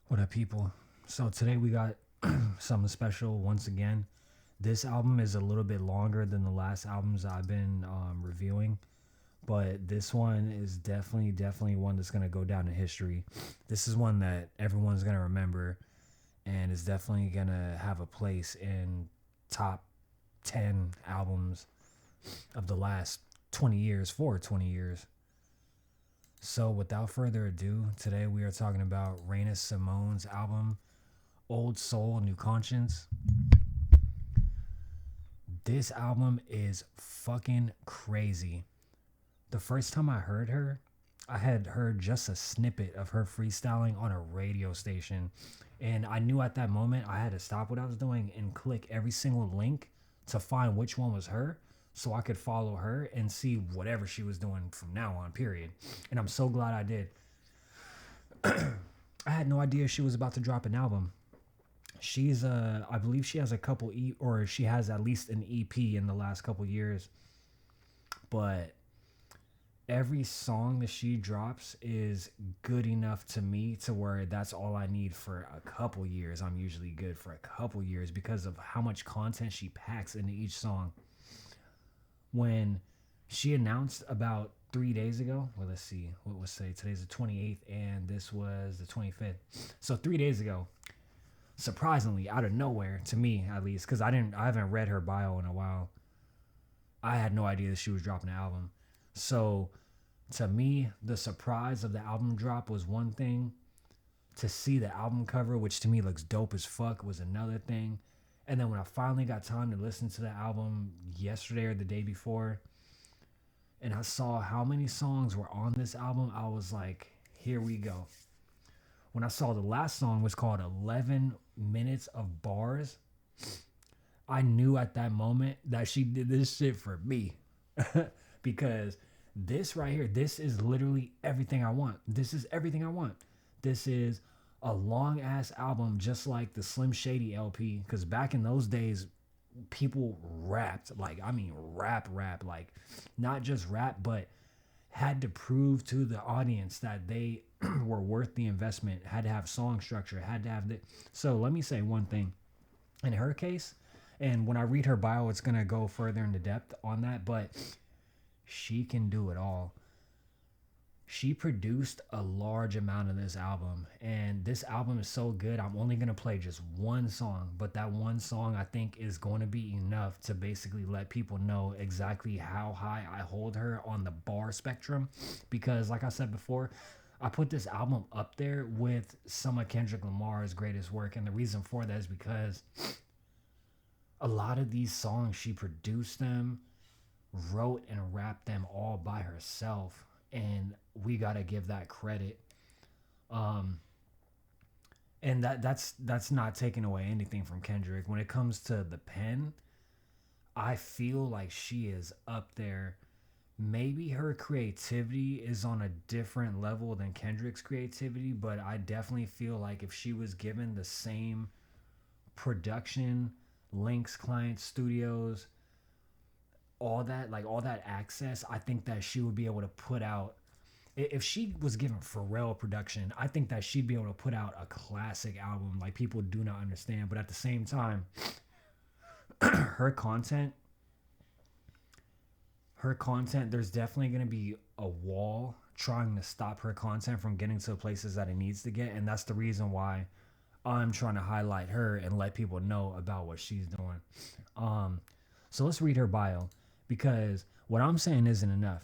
What up, people? So today we got something special once again. This album is a little bit longer than the last albums I've been reviewing, but this one is definitely one that's gonna go down in history. This is one that everyone's gonna remember, and is definitely gonna have a place in top 10 albums of the last 20 years, for 20 years. So, without further ado, today we are talking about Raina Simone's album Old Soul, New Conscience. This album is fucking crazy. The first time I heard her, I had heard just a snippet of her freestyling on a radio station. And I knew at that moment I had to stop what I was doing and click every single link to find which one was her so I could follow her and see whatever she was doing from now on, period. And I'm so glad I did. I had no idea she was about to drop an album. She's I believe she has a couple or she has at least an EP in the last couple years. But every song that she drops is good enough to me to where that's all I need for a couple years. I'm usually good for a couple years because of how much content she packs into each song. When she announced about 3 days ago, well, let's see, what was say today's the 28th and this was the 25th. So 3 days ago, surprisingly out of nowhere to me at least, because I haven't read her bio in a while. I had no idea that she was dropping an album. So to me, the surprise of the album drop was one thing. To see the album cover, which to me looks dope as fuck, was another thing. And then when I finally got time to listen to the album yesterday or the day before, and I saw how many songs were on this album, I was like, here we go. When I saw the last song was called 11 Minutes of Bars, I knew at that moment that she did this shit for me. Because this right here, this is literally everything I want. This is everything I want. This is a long ass album, just like the Slim Shady LP. Because back in those days, people rapped, like, I mean, rap, like, not just rap, but had to prove to the audience that they were worth the investment, had to have song structure, had to have the. So let me say one thing. In her case, and when I read her bio, it's going to go further into depth on that, but she can do it all. She produced a large amount of this album, and this album is so good. I'm only going to play just one song, but that one song I think is going to be enough to basically let people know exactly how high I hold her on the bar spectrum. Because like I said before, I put this album up there with some of Kendrick Lamar's greatest work, and the reason for that is because a lot of these songs she produced them, wrote and rapped them all by herself, and we got to give that credit. um and that's not taking away anything from Kendrick. When it comes to the pen, I feel like she is up there. Maybe her creativity is on a different level than Kendrick's creativity, but I definitely feel like if she was given the same production links, clients, studios, all that access, I think that she would be able to put out. If she was given Pharrell production, I think that she'd be able to put out a classic album like people do not understand. But at the same time, her content, there's definitely going to be a wall trying to stop her content from getting to the places that it needs to get, and that's the reason why I'm trying to highlight her and let people know about what she's doing. Um, so let's read her bio, because what I'm saying isn't enough.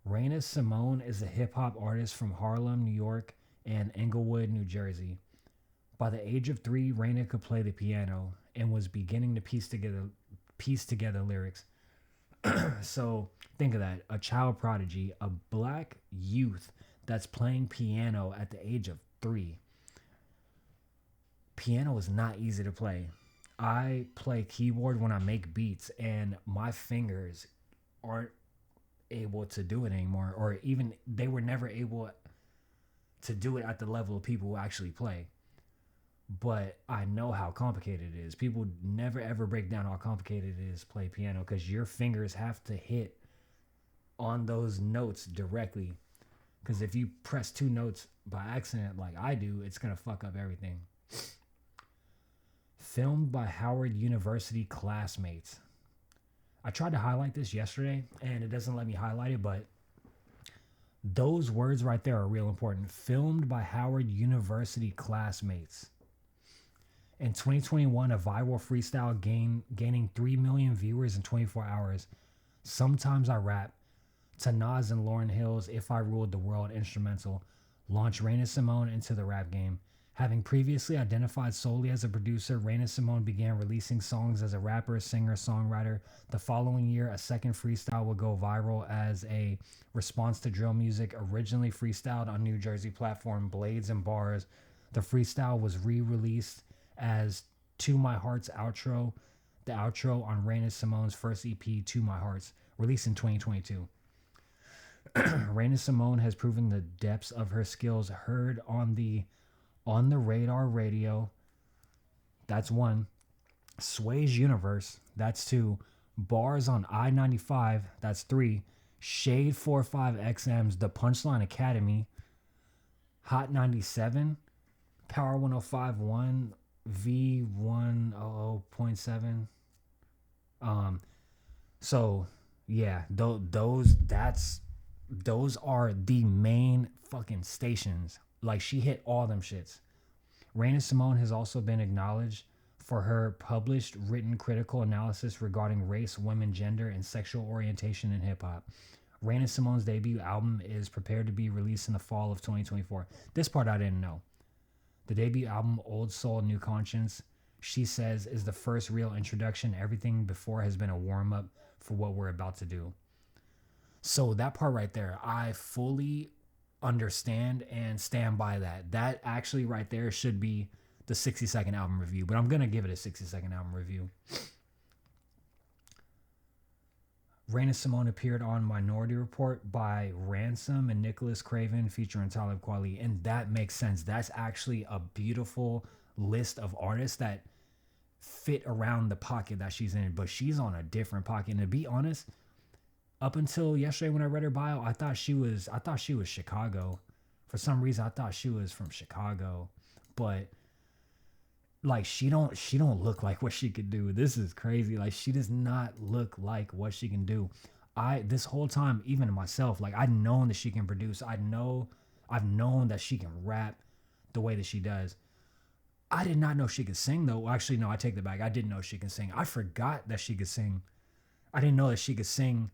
Raina Simone is a hip hop artist from Harlem, New York, and Englewood, New Jersey. By the age of 3, Raina could play the piano and was beginning to piece together lyrics. So think of that: a child prodigy, a black youth that's playing piano at the age of 3. Piano is not easy to play. I play keyboard when I make beats, and my fingers aren't able to do it anymore, or even they were never able to do it at the level of people who actually play. But I know how complicated it is. People never ever break down how complicated it is to play piano, because your fingers have to hit on those notes directly. Because if you press two notes by accident like I do, it's gonna fuck up everything. Filmed by Howard University classmates. I tried to highlight this yesterday and it doesn't let me highlight it, but those words right there are real important. Filmed by Howard University classmates. In 2021, a viral freestyle gaining 3 million viewers in 24 hours. Sometimes I Rap, to Nas and Lauryn Hill's If I Ruled the World instrumental, launched Raina Simone into the rap game. Having previously identified solely as a producer, Raina Simone began releasing songs as a rapper, singer, songwriter. The following year, a second freestyle would go viral as a response to drill music, originally freestyled on New Jersey platform Blades and Bars. The freestyle was re-released as To My Heart's outro, the outro on Raina Simone's first EP, To My Heart's, released in 2022. Raina Simone has proven the depths of her skills, heard on the Radar Radio. That's one. Sway's Universe. That's two. Bars on I-95. That's three. Shade 45XM's The Punchline Academy. Hot 97. Power 105.1. V100.7. So yeah, those are the main fucking stations. Like, she hit all them shits. Raina Simone has also been acknowledged for her published written critical analysis regarding race, women, gender, and sexual orientation in hip-hop. Raina Simone's debut album is prepared to be released in the fall of 2024. This part I didn't know. The debut album, Old Soul, New Conscience, she says, is the first real introduction. Everything before has been a warm-up for what we're about to do. So that part right there, I fully understand and stand by that. That actually right there should be the 60-second album review, but I'm going to give it a 60-second album review. Raina Simone appeared on Minority Report by Ransom and Nicholas Craven featuring Talib Kweli, and that makes sense. That's actually a beautiful list of artists that fit around the pocket that she's in, but she's on a different pocket. And to be honest, up until yesterday when I read her bio, I thought she was Chicago. For some reason, I thought she was from Chicago, but like she don't look like what she could do. This is crazy. Like, she does not look like what she can do. This whole time, even myself, like, I've known that she can produce. I've known that she can rap the way that she does. I did not know she could sing though. Actually, no, I take that back. I didn't know she could sing. I forgot that she could sing. I didn't know that she could sing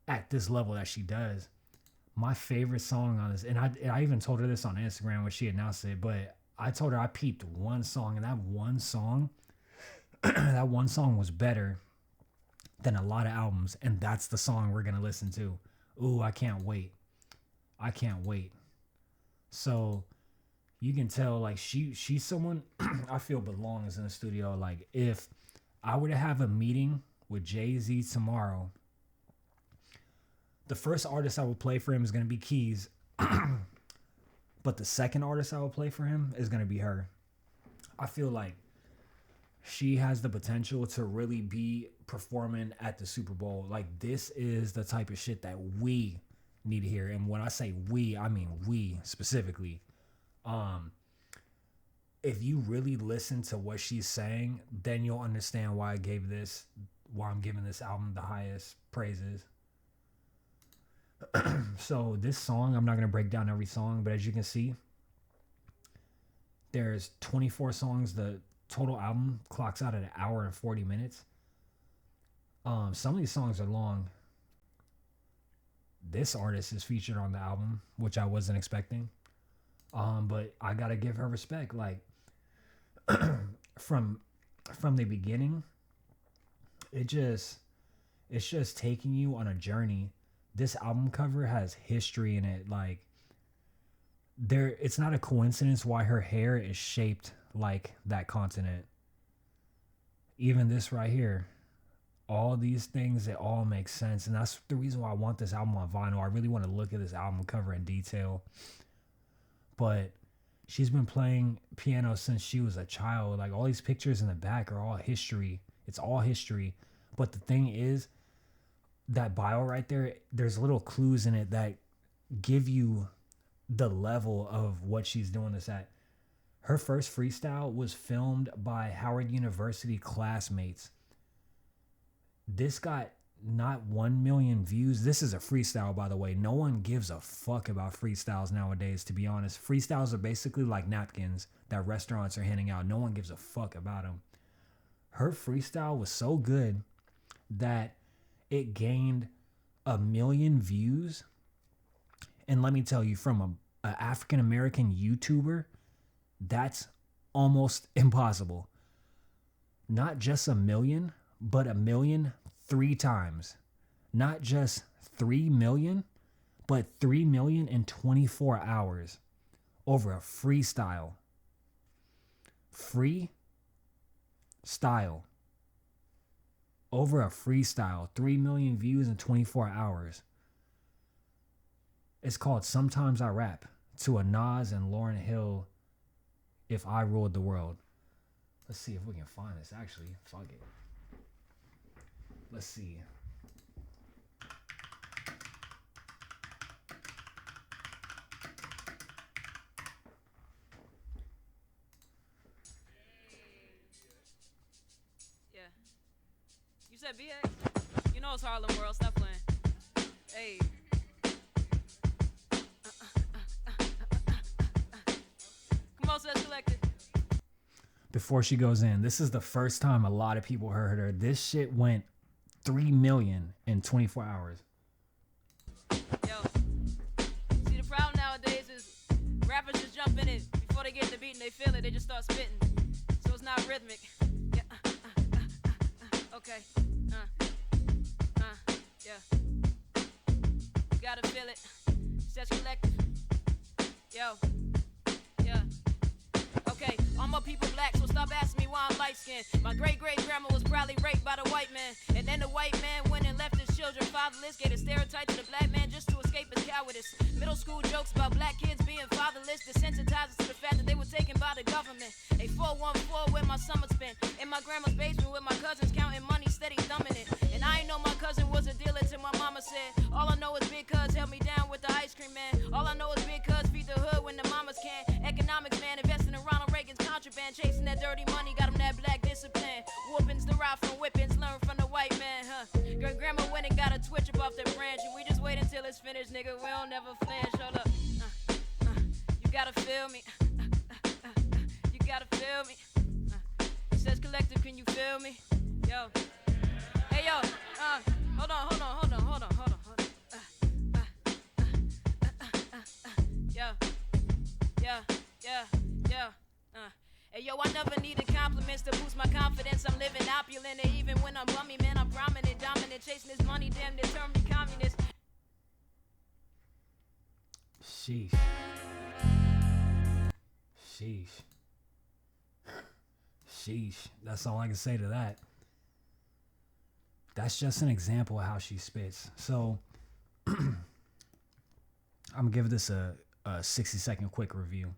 at this level that she does. My favorite song on this, and I even told her this on Instagram when she announced it, but I told her I peeped one song, and that one song was better than a lot of albums, and that's the song we're gonna listen to. Ooh, I can't wait. So you can tell, like, she's someone I feel belongs in the studio. Like, if I were to have a meeting with Jay-Z tomorrow, the first artist I will play for him is going to be Keys. But the second artist I will play for him is going to be her. I feel like she has the potential to really be performing at the Super Bowl. Like, this is the type of shit that we need to hear. And when I say we, I mean we specifically. If you really listen to what she's saying, then you'll understand why I'm giving this album the highest praises. So this song, I'm not going to break down every song, but as you can see, there's 24 songs. The total album clocks out at 1 hour and 40 minutes. Some of these songs are long. This artist is featured on the album, which I wasn't expecting. But I got to give her respect. Like, from the beginning, it's just taking you on a journey. This album cover has history in it. Like, it's not a coincidence why her hair is shaped like that continent. Even this right here, all these things, it all makes sense. And that's the reason why I want this album on vinyl. I really want to look at this album cover in detail. But she's been playing piano since she was a child. Like, all these pictures in the back are all history. It's all history. But the thing is, that bio right there, there's little clues in it that give you the level of what she's doing this at. Her first freestyle was filmed by Howard University classmates. This got not 1 million views. This is a freestyle, by the way. No one gives a fuck about freestyles nowadays, to be honest. Freestyles are basically like napkins that restaurants are handing out. No one gives a fuck about them. Her freestyle was so good that it gained 1 million views. And let me tell you, from a African American YouTuber, that's almost impossible. Not just 1 million, but 1 million 3 times. Not just 3 million, but 3 million in 24 hours over a freestyle. Free style. Over a freestyle. 3 million views in 24 hours. It's called Sometimes I Rap, to a Nas and Lauryn Hill If I Ruled the World. Let's see if we can find this actually. Fuck it. Let's see. Yeah. You said BA? You know it's Harlem World. Stop playing. Hey. Come on, Seth Collective. Before she goes in, this is the first time a lot of people heard her. This shit went 3 million in 24 hours. Yo. See, the problem nowadays is rappers just jump in it. Before they get the beat and they feel it, they just start spitting. So it's not rhythmic. Yeah. Okay. Yeah. You gotta feel it. Seth Collective. Yo. Yeah. Okay, all my people black, so stop asking me why I'm light-skinned. My great-great-grandma was probably raped by the white man. And then the white man went and left his children fatherless. Gave a stereotype to the black man just to escape his cowardice. Middle school jokes about black kids being fatherless desensitized us to the fact that they were taken by the government. A 414 where my summer spent. In my grandma's basement with my cousins counting money, steady thumbing it. And I ain't know my cousin was a dealer till my mama said. All I know is big cuz held me down with the ice cream man. All I know is big cuz feed the hood when the mamas can. Economics man, investing in Ronald Reagan's contraband. Chasing that dirty money, got him that black discipline. Whoopings derived from whippings, learn from the white man, huh? Great grandma went and got a twitch up off that branch. And we just wait until it's finished, nigga. We don't never flinch. Hold up. You gotta feel me. You gotta feel me. It says collective, can you feel me? Yo. Hey yo, hold on. Yeah. Hey yo, I never needed compliments to boost my confidence. I'm living opulent, and even when I'm bummy, man, I'm prominent, dominant, chasing this money, damn near term me communist. Sheesh. That's all I can say to that. That's just an example of how she spits. So I'm gonna give this a 60-second quick review.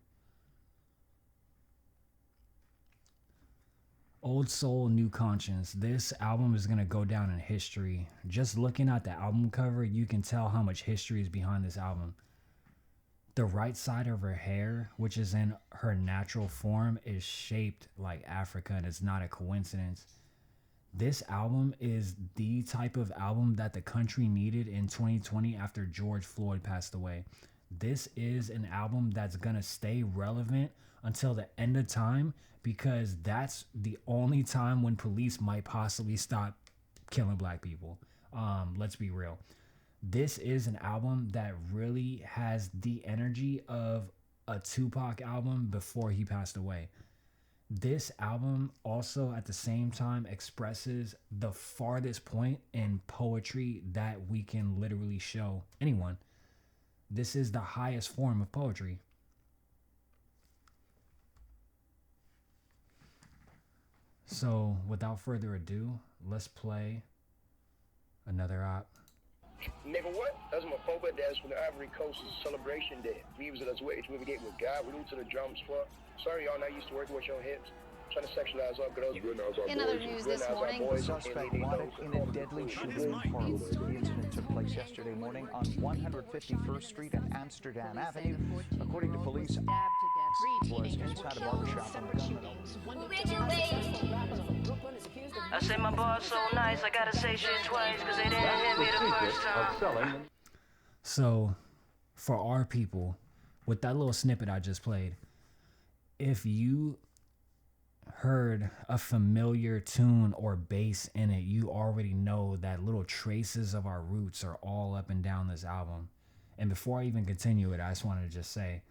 Old Soul, New Conscience. This album is gonna go down in history. Just looking at the album cover, you can tell how much history is behind this album. The right side of her hair, which is in her natural form, is shaped like Africa, and it's not a coincidence. This album is the type of album that the country needed in 2020 after George Floyd passed away. This is an album that's gonna stay relevant until the end of time, because that's the only time when police might possibly stop killing black people. Let's be real. This is an album that really has the energy of a Tupac album before he passed away. This album also at the same time expresses the farthest point in poetry that we can literally show anyone. This is the highest form of poetry. So without further ado, let's play another op. Nigga, what? That's my favorite. That's from the Ivory Coast celebration day. We was at us waiting to get with God. We moved to the drums for. Sorry, y'all not used to working with your hips. trying to sexualize our girls. In other news this morning, The suspect wanted in a deadly shooting in Harlem. The incident took place yesterday morning on 151st Street and Amsterdam Avenue. According to police, stabbed to death. was inside a barbershop when the gunman I say my bar's so nice, I gotta say shit twice, cause they didn't hear me the first time. So, for our people, with that little snippet I just played, if you heard a familiar tune or bass in it, you already know that little traces of our roots are all up and down this album. And before I even continue it, I just wanted to just say,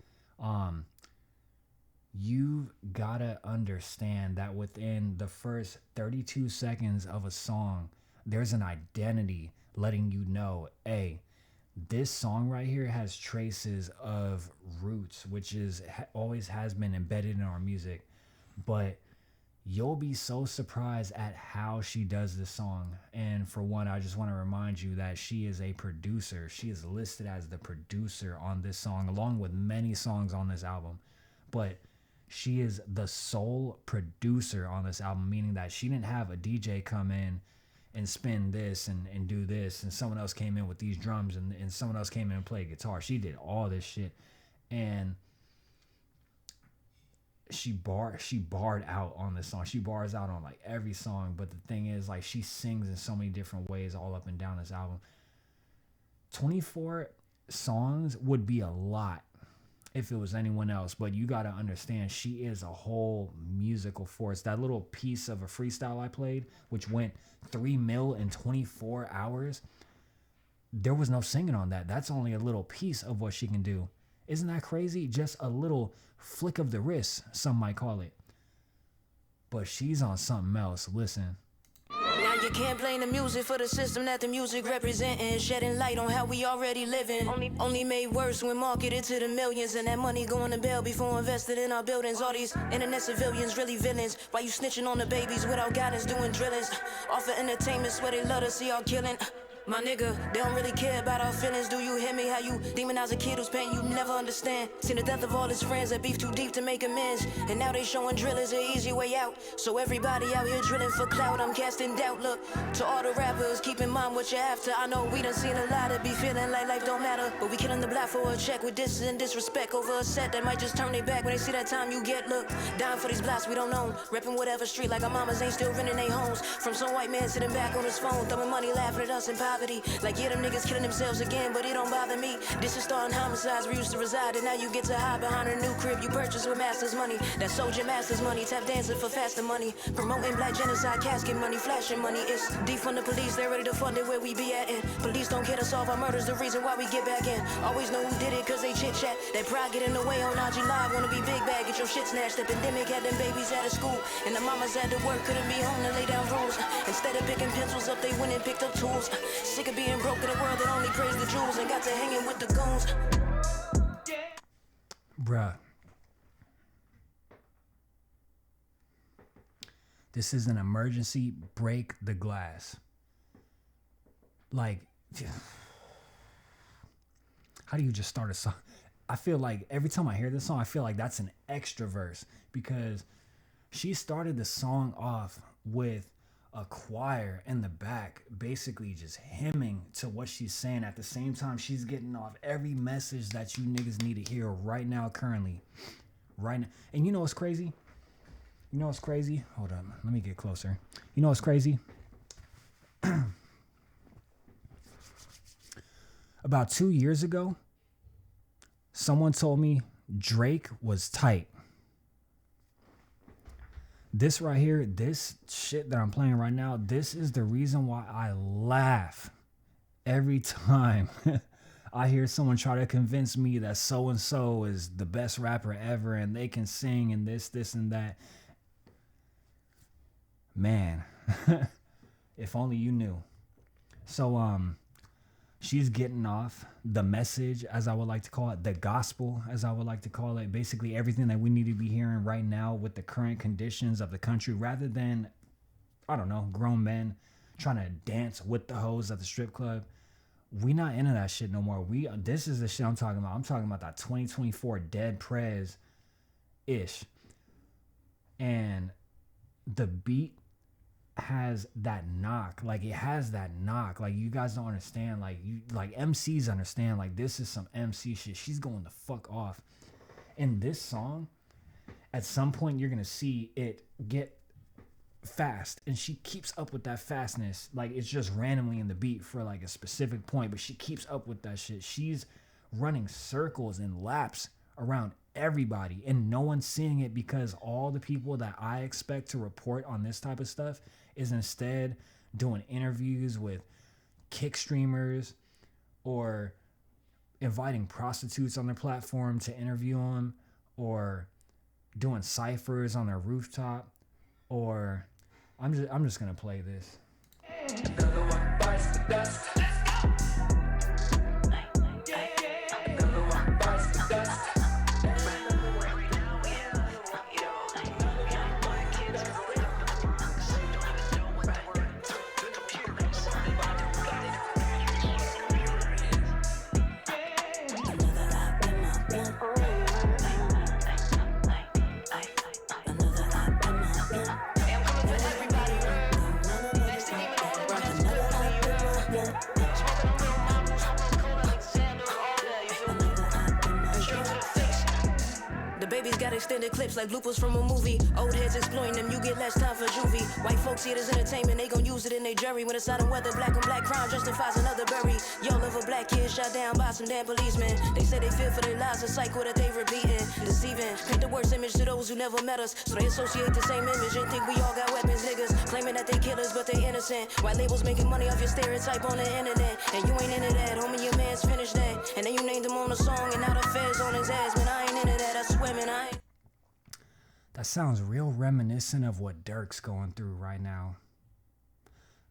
you gotta understand that within the first 32 seconds of a song, there's an identity letting you know, hey, this song right here has traces of roots, which is always has been embedded in our music. But you'll be so surprised at how she does this song. And for one, I just want to remind you that she is a producer. She is listed as the producer on this song, along with many songs on this album. But she is the sole producer on this album, meaning that she didn't have a DJ come in and spin this and do this, and someone else came in with these drums, and someone else came in and played guitar. She did all this shit. And she barred out on this song. She bars out on like every song, but the thing is, like, she sings in so many different ways all up and down this album. 24 songs would be a lot if it was anyone else, but you got to understand, she is a whole musical force. That little piece of a freestyle I played, which went 3 mil in 24 hours, there was no singing on that. That's only a little piece of what she can do. Isn't that crazy? Just a little flick of the wrist, some might call it. But she's on something else. Listen. Now you can't blame the music for the system that the music representing, shedding light on how we already living. Only made worse when marketed to the millions, and that money going to bail before invested in our buildings. All these internet civilians really villains. Why you snitching on the babies without guidance, doing drillings? Offer entertainment, swear they love to see our killing. My nigga, they don't really care about our feelings. Do you hear me? How you demonize a kid who's pain you never understand. Seen the death of all his friends that beef too deep to make amends, and now they showing drill is an easy way out. So everybody out here drilling for clout, I'm casting doubt. Look, to all the rappers, keep in mind what you're after. I know we done seen a lot of be feeling like life don't matter, but we killing the block for a check with distance and disrespect over a set that might just turn their back when they see that time you get. Look, dying for these blocks we don't own, repping whatever street like our mamas ain't still renting their homes. From some white man sitting back on his phone, throwing money, laughing at us in poverty. Like, yeah, them niggas killing themselves again, but it don't bother me. This is starting homicides we used to reside, and now you get to hide behind a new crib you purchased with master's money. That soldier master's money, tap dancing for faster money, promoting black genocide, casket money, flashing money. It's deep from the police, they're ready to fund it where we be at. And police don't get us solve our murders, the reason why we get back in. Always know who did it, cause they chit chat. That pride get in the way on IG Live, wanna be big bag, get your shit snatched. The pandemic had them babies out of school, and the mamas had to work, couldn't be home to lay down rules. Instead of picking pencils up, they went and picked up tools. Sick of being broke in a world that only praise the jewels and got to hanging with the goons. Bruh. This is an emergency, break the glass. Like, how do you just start a song? I feel like every time I hear this song, I feel like that's an extra verse, because she started the song off with a choir in the back basically just hymning to what she's saying. At the same time, she's getting off every message that you niggas need to hear right now, currently. Right now. And you know what's crazy? You know what's crazy? Hold on. Let me get closer. You know what's crazy? About 2 years ago, someone told me Drake was tight. This right here, this shit that I'm playing right now, this is the reason why I laugh every time I hear someone try to convince me that so-and-so is the best rapper ever and they can sing and this, and that. Man, if only you knew. So, she's getting off the message, as I would like to call it, the gospel, as I would like to call it, basically everything that we need to be hearing right now with the current conditions of the country, rather than, I don't know, grown men trying to dance with the hoes at the strip club. We not into that shit no more. This is the shit I'm talking about. I'm talking about that 2024 Dead Prez-ish. And the beat has that knock. Like, it has that knock. Like, you guys don't understand. Like, you, like, MCs understand. Like, this is some MC shit. She's going the fuck off. In this song, at some point, you're gonna see it get fast, and she keeps up with that fastness. Like, it's just randomly in the beat for like a specific point, but she keeps up with that shit. She's running circles and laps around everybody, and no one's seeing it, because all the people that I expect to report on this type of stuff is instead doing interviews with kick streamers or inviting prostitutes on their platform to interview them, or doing ciphers on their rooftop, or I'm just gonna play this. Another one bites the dust. Another one bites the dust. Got extended clips like bloopers from a movie. Old heads exploiting them, you get less time for juvie. White folks see it as entertainment, they gon' use it in their jury. When it's out of weather, black on black crime justifies another bury. Yo, live a black kid shot down by some damn policemen. They say they fear for their lives, a cycle that they repeating. Deceiving, paint the worst image to those who never met us, so they associate the same image and think we all got weapons. Niggas claiming that they killers, but they innocent. White labels making money off your stereotype on the internet, and you ain't into that, homie, your man's finished that. And then you named him on a song, and now the feds on his ass. Man, I ain't into that, I swear, man, I ain't. That sounds real reminiscent of what Dirk's going through right now.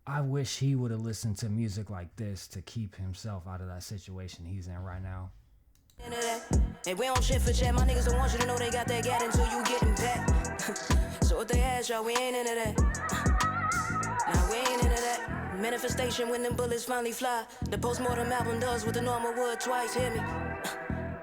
I wish he would have listened to music like this to keep himself out of that situation he's in right now. Hey, we don't shit for chat. My niggas don't want you to know they got that gat until you getting back. So what they ask y'all, we ain't into that. Nah, we ain't into that. Manifestation when them bullets finally fly. The postmortem album does what the normal would twice, hear me.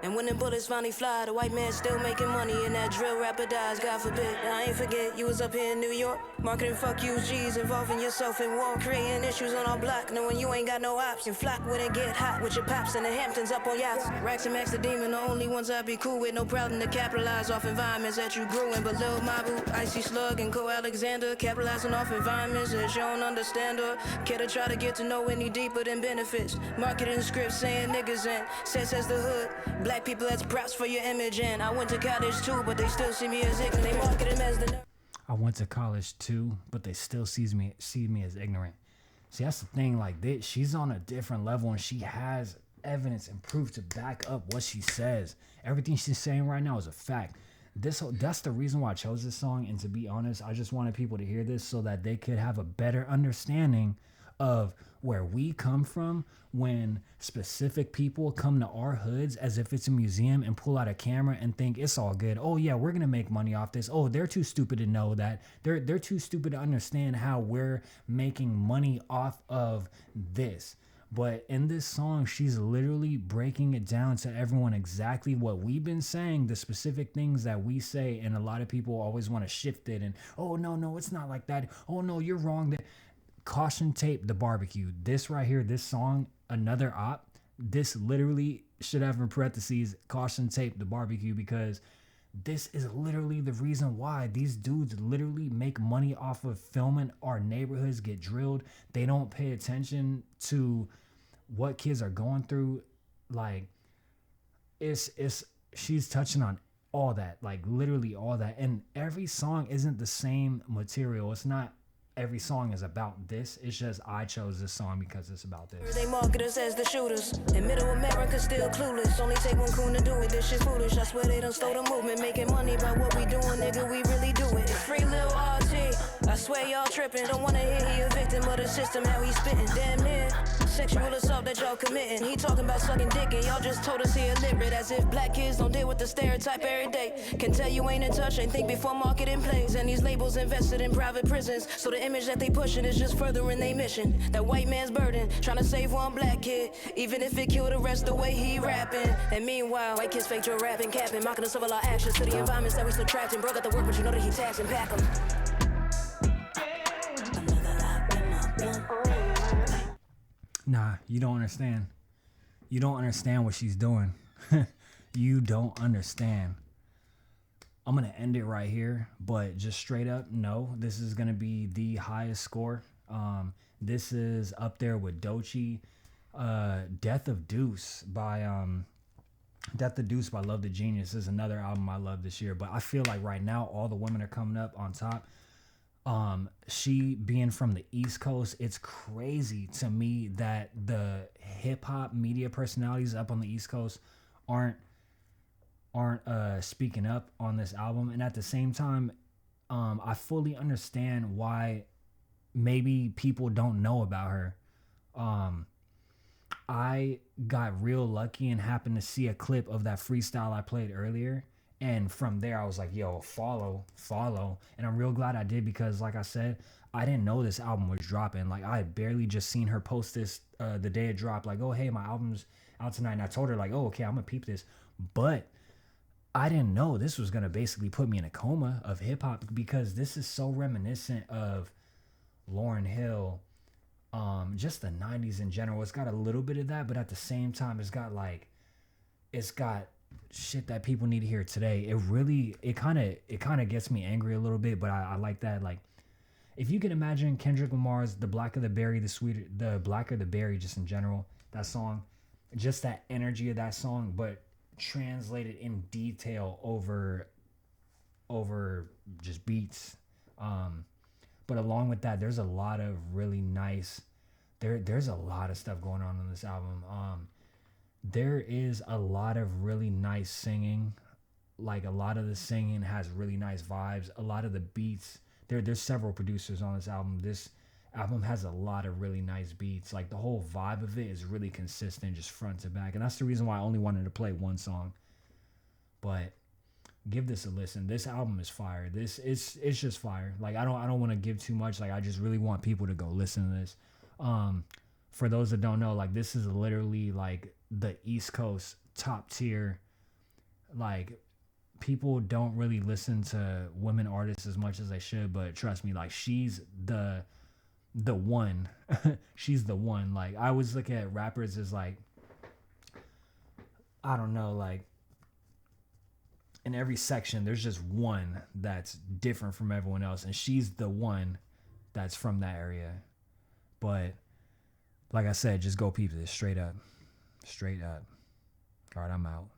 And when the bullets finally fly, the white man still making money, and that drill rapper dies, God forbid. I ain't forget, you was up here in New York, marketing fuck you G's, involving yourself in war, creating issues on our block, knowing you ain't got no option. Flock when it get hot with your pops in the Hamptons up on yachts. Rax and Max the Demon, the only ones I'd be cool with, no problem to capitalize off environments that you grew in. But Lil Mabu, Icy Slug, and Co Alexander, capitalizing off environments that you don't understand or care to try to get to know any deeper than benefits. Marketing scripts saying niggas and says the hood. Black people as props for your image, and I went to college too, but they still see me as ignorant. They market him as the. I went to college too, but they still see me as ignorant. See, that's the thing. Like, she's on a different level, and she has evidence and proof to back up what she says. Everything she's saying right now is a fact. That's the reason why I chose this song. And to be honest, I just wanted people to hear this so that they could have a better understanding of where we come from when specific people come to our hoods as if it's a museum and pull out a camera and think it's all good. Oh yeah, we're gonna make money off this. Oh, they're too stupid to know that. They're too stupid to understand how we're making money off of this. But in this song, she's literally breaking it down to everyone exactly what we've been saying, the specific things that we say, and a lot of people always want to shift it and, oh no, it's not like that. Oh no, you're wrong. Caution tape the barbecue. This right here, this song, Another Op, this literally should have in parentheses, caution tape the barbecue, because this is literally the reason why these dudes literally make money off of filming our neighborhoods get drilled. They don't pay attention to what kids are going through. Like, she's touching on all that, like literally all that. And every song isn't the same material. It's not every song is about this. It's just I chose this song because it's about this. They market us as the shooters, and middle America still clueless. Only take one coon to do it. This shit's foolish. I swear they done stole the movement, making money by what we doing, nigga. We really do it. Free Lil RT. I swear y'all tripping. Don't wanna hear he a victim of the system, how he spitting. Damn near sexual assault that y'all committing. He talking about sucking dick, and y'all just told us he illiterate, as if black kids don't deal with the stereotype every day. Can tell you ain't in touch, ain't think before marketing plays, and these labels invested in private prisons, so the image that they pushing is just furthering their mission. That white man's burden, trying to save one black kid, even if it killed the rest the way he rapping. And meanwhile, white kids fake your rapping, capping, mocking us of all our actions to the environments that we still trapped in. Bro got the work, but you know that he taxing, pack 'em. Nah, you don't understand. You don't understand what she's doing. You don't understand. I'm going to end it right here, but just straight up, no, this is going to be the highest score. This is up there with Doechii. Death of Deuce by Love the Genius is another album I love this year. But I feel like right now all the women are coming up on top. She being from the East Coast, it's crazy to me that the hip hop media personalities up on the East Coast aren't speaking up on this album. And at the same time, I fully understand why maybe people don't know about her. I got real lucky and happened to see a clip of that freestyle I played earlier. And from there, I was like, yo, follow. And I'm real glad I did because, like I said, I didn't know this album was dropping. Like, I had barely just seen her post this the day it dropped. Like, oh, hey, my album's out tonight. And I told her, like, oh, okay, I'm going to peep this. But I didn't know this was going to basically put me in a coma of hip-hop because this is so reminiscent of Lauryn Hill, just the 90s in general. It's got a little bit of that, but at the same time, it's got shit that people need to hear today. It kind of gets me angry a little bit, but I like that. Like, if you can imagine Kendrick Lamar's "The Blacker the Berry, the Sweeter," the Blacker the Berry, just in general, that song, just that energy of that song, but translated in detail over just beats. But along with that, there's a lot of really nice. There's a lot of stuff going on this album. There is a lot of really nice singing. Like, a lot of the singing has really nice vibes. A lot of the beats, there's several producers on this album. This album has a lot of really nice beats. Like, the whole vibe of it is really consistent, just front to back. And that's the reason why I only wanted to play one song. But give this a listen. This album is fire. It's just fire. Like, I don't want to give too much. Like, I just really want people to go listen to this. For those that don't know, like, this is literally like the East Coast top tier. Like, people don't really listen to women artists as much as they should, but trust me, like, she's the one. She's the one. Like, I always look at rappers as, like, I don't know, like, in every section there's just one that's different from everyone else, and she's the one that's from that area. But like I said, just go peep this straight up. All right, I'm out.